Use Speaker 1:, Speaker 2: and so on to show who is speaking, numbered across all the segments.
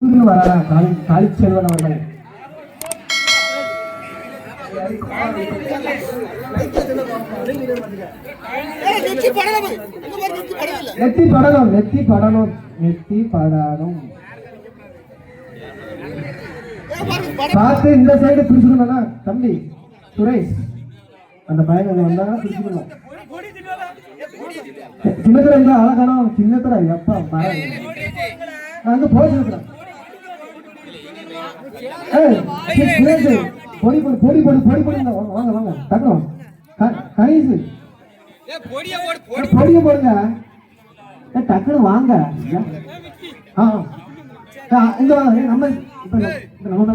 Speaker 1: காளிச்செல்வன் அவர்கள் நெத்தி படணும் நெத்தி படணும் நெத்தி படணும் பார்த்து இந்த சைடு பிடிச்சுக்கணும்னா தம்பி சுரேஷ் அந்த பையன் வந்தா பிடிச்சுக்கணும். சின்னத்துல இருந்தா அழகானோம் சின்னத்துல எப்ப அங்க போய் பொடி பொடி பொடி பொடி பொடி பொடி வாங்க வாங்க தக்கணும் கணேசு பொடிய போடுங்க டக்குனு வாங்க. இந்த நம்ம இந்த ஒரு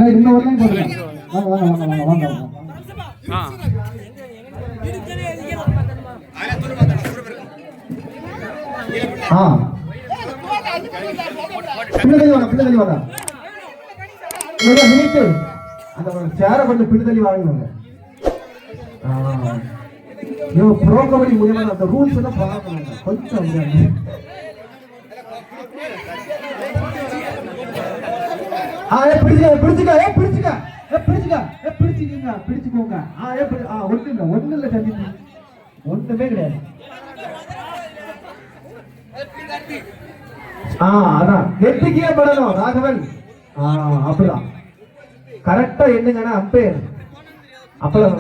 Speaker 1: லைன் போடுங்க வாங்க வாங்க வாங்க வாங்க வாங்க. பின்னதள்ளி வாங்க அந்த சேர கொஞ்சம் பின்னதள்ளி வாங்கினாங்க. ப்ரோ கபடி மூலமா அந்த ரூல்ஸ் எல்லாம் பார்க்கணும் கொஞ்சம் பிடிச்சுக்கோங்க. ஒண்ணு இல்ல தம்பி ஒண்ணுமே கிடையாது. அதான் நெத்திக்கே படணும் ராகவன். அப்படிதான் கரெக்டா என்னங்கன்னா அம்பேர் அப்பதான்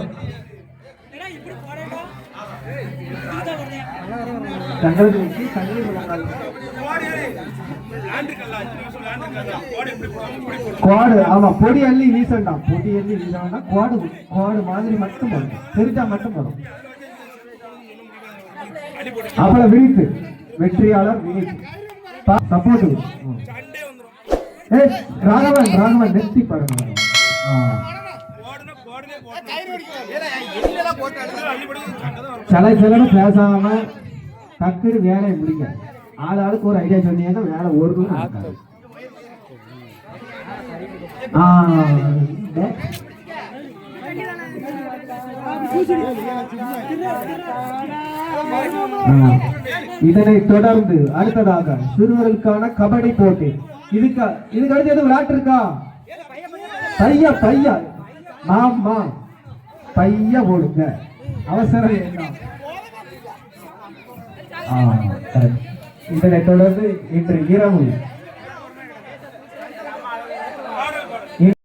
Speaker 1: குவாடு. ஆமா பொடி அள்ளி வீசண்டாம் பொடி அள்ளி வீசா குவாடு குவாடு மாதிரி மட்டும் வரும் தெரிஞ்சா மட்டும் வரும். அப்புறம் விழித்து வெற்றியாளர் விழித்து சப்போர்ட் ராகவன் ராகவன் நெத்தி படணும். சில பேசாம டக்குனு வேலையை முடிக்க ஆளுக்கு ஒரு ஐடியா சொன்னீங்கன்னா வேலை ஒரு ரூம் நடக்காது. இதனை தொடர்ந்து அடுத்ததாக சிறுவர்களுக்கான கபடி போட்டி. இதுக்கு அடுத்து எதுவும் விளையாட்டு இருக்கா? பையா பையா மாமா பைய போடுங்க அவசரம் என்ன. இதனை தொடர்ந்து இன்று இரவு